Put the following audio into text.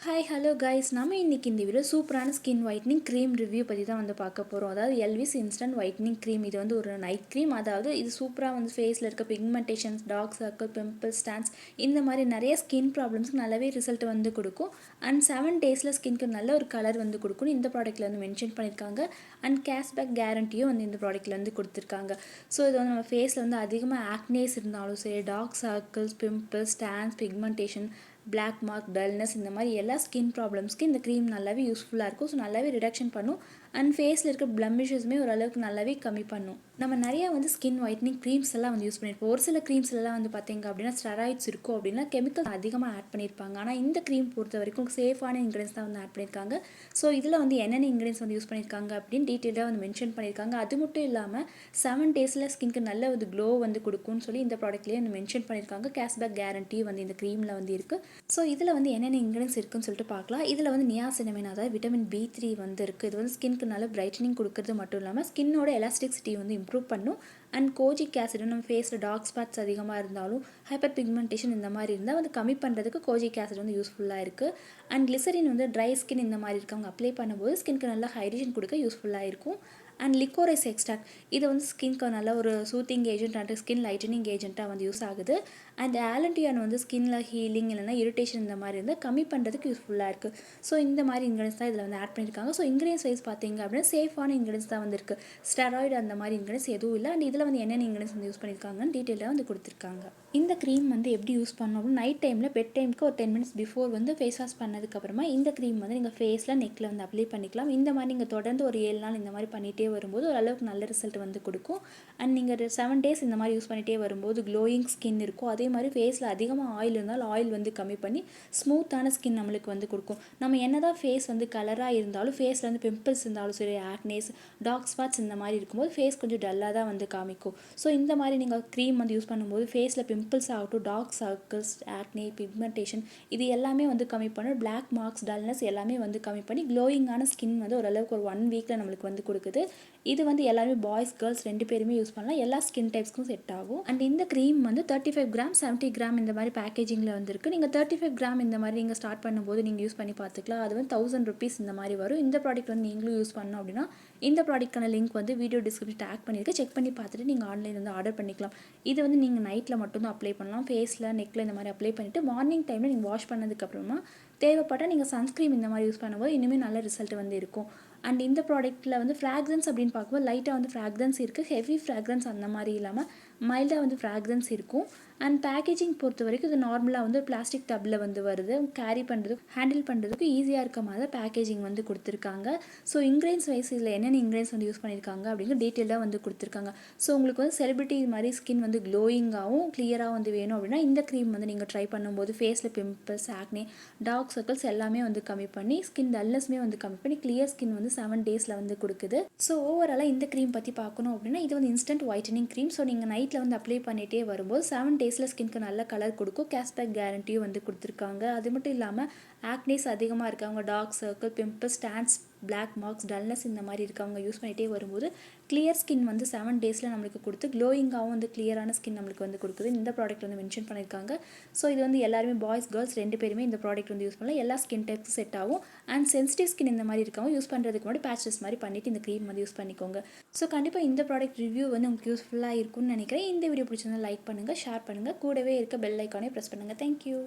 Hi hello guys, நம்ம இன்றைக்கி இந்த வீடியோ சூப்பரான ஸ்கின் ஒயிட்னிங் க்ரீம் ரிவ்யூ பற்றி தான் வந்து பார்க்க போகிறோம். அதாவது எல்விஸ் இன்ஸ்டன்ட் ஒயிட்னிங் க்ரீம். இது வந்து ஒரு நைட் க்ரீம். அதாவது இது சூப்பராக வந்து ஃபேஸில் இருக்க pigmentations, dark circle, pimples, stains இந்த மாதிரி நிறைய ஸ்கின் ப்ராப்ளம்ஸ்க்கு நல்லாவே ரிசல்ட் வந்து கொடுக்கும். அண்ட் 7 டேஸில் ஸ்கின்க்கு நல்ல ஒரு கலர் வந்து கொடுக்கும்னு இந்த ப்ராடக்ட்டில் வந்து மென்ஷன் பண்ணியிருக்காங்க. அண்ட் கேஷ்பேக் கேரண்டியும் வந்து இந்த ப்ராடக்ட்டில் வந்து கொடுத்துருக்காங்க. ஸோ இது வந்து நம்ம ஃபேஸில் வந்து அதிகமாக ஆக்னேஸ் இருந்தாலும் சரி, dark circles, pimples, stains, pigmentation, black mark, dullness இந்த மாதிரி எல்லா ஸ்கின் ப்ராப்ளம்ஸ்க்கு இந்த க்ரீம் நல்லாவே யூஸ்ஃபுல்லாக இருக்கும். ஸோ நல்லாவே ரிடக்ஷன் பண்ணும். அண்ட் ஃபேஸில் இருக்க பிளமிஷஸுமே ஓரளவுக்கு நல்லாவே கம்மி பண்ணும். நம்ம நிறையா வந்து ஸ்கின் ஒயிட்னிங் க்ரீம்ஸ் எல்லாம் வந்து யூஸ் பண்ணியிருப்போம். ஒரு சில க்ரீம்ஸ்லாம் வந்து பார்த்தீங்க அப்படின்னா ஸ்டெராய்ட்ஸ் இருக்கும், அப்படின்னா கெமிக்கல் அதிகமாக ஆட் பண்ணியிருப்பாங்க. ஆனால் இந்த க்ரீம் பொறுத்த வரைக்கும் சேஃபான இன்க்ரீடியன்ஸ் தான் வந்து ஆட் பண்ணியிருக்காங்க. ஸோ இதில் வந்து என்னென்ன இன்க்ரீடியன்ஸ் வந்து யூஸ் பண்ணியிருக்காங்க அப்படின்னு டீட்டெயிலாக வந்து மென்ஷன் பண்ணியிருக்காங்க. அது மட்டும் இல்லாமல் 7 டேஸில் ஸ்கின்க்கு நல்ல ஒரு க்ளோ வந்து கொடுக்கும்னு சொல்லி இந்த ப்ராடக்ட்லேயே வந்து மென்ஷன் பண்ணியிருக்காங்க. கேஷ்பேக் கேரண்டி வந்து இந்த க்ரீமில் வந்து இருக்குது. ஸோ இதில் வந்து என்னென்ன இன்க்ரீடியன்ஸ் இருக்குன்னு சொல்லிட்டு பார்க்கலாம். இதில் வந்து நியாசினமைன், அதாவது விட்டமின் B3 வந்து இருக்குது. இது வந்து ஸ்கின்க்கு நல்ல பிரைட்டனிங் கொடுக்கறது மட்டும் இல்லாமல் ஸ்கின்னோட எலாஸ்டிசிட்டி வந்து இம்ப்ரூவ் பண்ணும். அண்ட் கோஜிக் ஆசிட், நம்ம ஃபேஸில் டார்க் ஸ்பாட்ஸ் அதிகமாக இருந்தாலும், ஹைப்பர் பிக்மெண்டேஷன் இந்த மாதிரி இருந்தால் வந்து கம்மி பண்ணுறதுக்கு கோஜிக் ஆசிட் வந்து யூஸ்ஃபுல்லாக இருக்குது. அண்ட் கிளிசரின் வந்து ட்ரை ஸ்கின் இந்த மாதிரி இருக்கவங்க அப்ளை பண்ணும்போது ஸ்கின்க்கு நல்லா ஹைட்ரேஷன் கொடுக்க யூஸ்ஃபுல்லாக இருக்கும். அண்ட் லிக்கோரைஸ் எக்ஸ்ட்ராக்ட், இது வந்து ஸ்கின்க்கு நல்ல ஒரு soothing agent and skin lightening ஏஜென்ட்டாக வந்து யூஸ் ஆகுது. அண்ட் ஆலண்டியான் வந்து ஸ்கின்னில் ஹீலிங் இல்லைனா இரிட்டேஷன் இந்த மாதிரி இருந்தால் கம்மி பண்ணுறதுக்கு யூஸ்ஃபுல்லாக இருக்குது. ஸோ இந்த மாதிரி இன்க்ரீடியன்ஸ் தான் இதில் வந்து ஆட் பண்ணியிருக்காங்க. ஸோ இன்க்ரீடியன்ஸ் வைஸ் பார்த்தீங்க அப்படின்னா சேஃபான இன்க்ரீடியன்ஸ் தான் வந்து இருக்குது. ஸ்டெராய்டு அந்த மாதிரி இன்க்ரீடியன்ஸ் எதுவும் இல்லை. அண்ட் இதில் வந்து என்னென்ன இன்க்ரீடியன்ஸ் வந்து யூஸ் பண்ணியிருக்காங்கன்னு டீட்டெயிலாக வந்து கொடுத்துருக்காங்க. இந்த க்ரீம் வந்து எப்படி யூஸ் பண்ணணும் அப்படின்னா, நைட் டைமில் பெட் டைமுக்கு ஒரு 10 மினிட்ஸ் பிஃபோர் வந்து ஃபேஸ் வாஷ் பண்ணதுக்கப்புறமா இந்த க்ரீம் வந்து நீங்கள் ஃபேஸில் நெக்கில் வந்து அப்ளை பண்ணிக்கலாம். இந்த மாதிரி நீங்கள் தொடர்ந்து ஒரு 7 நாள் இந்த மாதிரி பண்ணிகிட்டே வரும்போது ஓரளவுக்கு நல்ல ரிசல்ட் வந்து கொடுக்கும். அண்ட் நீங்கள் 7 டேஸ் இந்த மாதிரி யூஸ் பண்ணிகிட்டே வரும்போது க்ளோயிங் ஸ்கின் இருக்கும். அதே மாதிரி ஃபேஸில் அதிகமாக ஆயில் இருந்தாலும் ஆயில் வந்து கம்மி பண்ணி ஸ்மூத்தான ஸ்கின் நம்மளுக்கு வந்து கொடுக்கும். நம்ம என்னதான் ஃபேஸ் வந்து கலராக இருந்தாலும் ஃபேஸில் வந்து பிம்பிள்ஸ் இருந்தாலும் சரி, ஆக்னேஸ், டார்க் ஸ்பாட்ஸ் இந்த மாதிரி இருக்கும்போது ஃபேஸ் கொஞ்சம் டல்லாக தான் வந்து காமிக்கும். ஸோ இந்த மாதிரி நீங்கள் க்ரீம் வந்து யூஸ் பண்ணும்போது ஃபேஸில் பிம்பிள்ஸ் ஆகட்டும், டார்க் சர்க்கிள்ஸ், ஆக்னே, பிக்மெண்டேஷன் இது எல்லாமே வந்து கம்மி பண்ணி, பிளாக் மார்க்ஸ், டல்னஸ் எல்லாமே வந்து கம்மி பண்ணி க்ளோயிங்கான ஸ்கின் வந்து ஓரளவுக்கு ஒரு 1 வீக்கில் நம்மளுக்கு வந்து கொடுக்குது. இது வந்து எல்லாருமே பாய்ஸ் கேர்ள்ஸ் 2 பேருமே யூஸ் பண்ணலாம். எல்லா ஸ்கின் டைப்ஸ்க்கும் செட் ஆகும். அண்ட் இந்த க்ரீம் வந்து 35 கிராம் 70 கிராம் இந்த மாதிரி பேக்கேஜிங்கில் வந்துருக்கு. நீங்கள் 35 கிராம் இந்த மாதிரி நீங்கள் ஸ்டார்ட் பண்ணும்போது நீங்கள் யூஸ் பண்ணி பார்த்துக்கலாம். அது வந்து 1000 ருபீஸ் இந்த மாதிரி வரும். இந்த ப்ராடக்ட் வந்து நீங்களும் யூஸ் பண்ணணும் அப்படின்னா இந்த ப்ராடக்ட்கான லிங்க் வந்து வீடியோ டிஸ்கிரிப்ஷன் டேக் பண்ணியிருக்கேன். செக் பண்ணி பார்த்துட்டு நீங்கள் ஆன்லைன் வந்து ஆர்டர் பண்ணிக்கலாம். இது வந்து நீங்கள் நைட்டில் மட்டும்தான் அப்ளை பண்ணலாம். ஃபேஸில், நெக்கில் இந்த மாதிரி அப்ளை பண்ணிவிட்டு மார்னிங் டைமில் நீங்கள் வாஷ் பண்ணதுக்கப்புறமா தேவைப்பட்டால் நீங்கள் சன்ஸ்க்ரீம் இந்த மாதிரி யூஸ் பண்ணும்போது இன்னுமே நல்ல ரிசல்ட் வந்து இருக்கும். அண்ட் இந்த ப்ராடக்ட்டில் வந்து ஃப்ராக்ரன்ஸ் அப்படின்னு பார்க்கும்போது லைட்டாக வந்து ஃப்ராக்ரன்ஸ் இருக்குது. ஹெவி ஃப்ராக்ரன்ஸ் அந்த மாதிரி இல்லாமல் மைல்டாக வந்து ஃப்ராக்ரன்ஸ் இருக்கும். அண்ட் பேக்கேஜிங் பொறுத்த வரைக்கும் இது நார்மலாக வந்து பிளாஸ்டிக் டப்பில் வந்து வருது. கேரி பண்ணுறதுக்கு, ஹேண்டில் பண்ணுறதுக்கு ஈஸியாக இருக்க மாதிரி பேக்கேஜிங் வந்து கொடுத்துருக்காங்க. ஸோ இன்க்ரீடியன்ஸ் வைஸ் இதில் என்னென்ன இன்க்ரீடியன்ஸ் வந்து யூஸ் பண்ணியிருக்காங்க அப்படிங்கிற டீட்டெயிலாக வந்து கொடுத்துருக்காங்க. ஸோ உங்களுக்கு வந்து செலிபிரிட்டி மாதிரி ஸ்கின் வந்து க்ளோயிங்காகவும் கிளியராக வந்து வேணும் அப்படின்னா இந்த க்ரீம் வந்து நீங்கள் ட்ரை பண்ணும்போது ஃபேஸில் பிம்பிள்ஸ், ஆக்னே, டார்க் சர்க்கிள்ஸ் எல்லாமே வந்து கம்மி பண்ணி ஸ்கின் டல்னஸ்மே வந்து கம்மி பண்ணி கிளியர் ஸ்கின் வந்து 7 டேஸில் வந்து கொடுக்குது. ஸோ ஓவராலாக இந்த க்ரீம் பற்றி பார்க்கணும் அப்படின்னா இது வந்து இன்ஸ்டன்ட் ஒயிட்டனிங் க்ரீம். ஸோ நீங்கள் நைட்டில் வந்து அப்ளை பண்ணிகிட்டே வரும்போது 7 டேஸில் ஸ்கின்க்கு நல்ல கலர் கொடுக்கும். கேஷ்பேக் கேரண்டியும் வந்து கொடுத்துருக்காங்க. அது மட்டும் இல்லாமல் ஆக்னேஸ் அதிகமாக இருக்கவங்க, dark circle, pimples, stains, black marks, dullness இந்த மாதிரி இருக்கவங்க யூஸ் பண்ணிகிட்டே வரும்போது கிளியர் ஸ்கின் வந்து 7 டேஸில் நம்மளுக்கு கொடுத்து க்ளோயிங்காகவும் வந்து கிளியரான ஸ்கின் நம்மளுக்கு வந்து கொடுக்குது. இந்த ப்ராடக்ட் வந்து மென்ஷன் பண்ணியிருக்காங்க. ஸோ இது வந்து எல்லாருமே பாய்ஸ் கேர்ள்ஸ் 2 பேருமே இந்த ப்ராடக்ட் வந்து யூஸ் பண்ணலாம். எல்லா ஸ்கின் டைப்ஸும் செட் ஆகும். அண்ட் சென்சிட்டிவ் ஸ்கின் இந்த மாதிரி இருக்கவங்க யூஸ் பண்ணுறதுக்கு முன்னாடி பேச்சஸ் மாதிரி பண்ணிவிட்டு இந்த க்ரீம் வந்து யூஸ் பண்ணிக்கோங்க. ஸோ கண்டிப்பாக இந்த ப்ராடக்ட் ரிவ்யூ வந்து உங்களுக்கு யூஸ்ஃபுல்லாக இருக்கும்னு நினைக்கிறேன். இந்த வீடியோ பிடிச்சிருந்தா லைக் பண்ணுங்கள், ஷேர் பண்ணுங்கள், கூடவே இருக்க பெல் ஐக்கானே ப்ரெஸ் பண்ணுங்கள். தேங்க்யூ.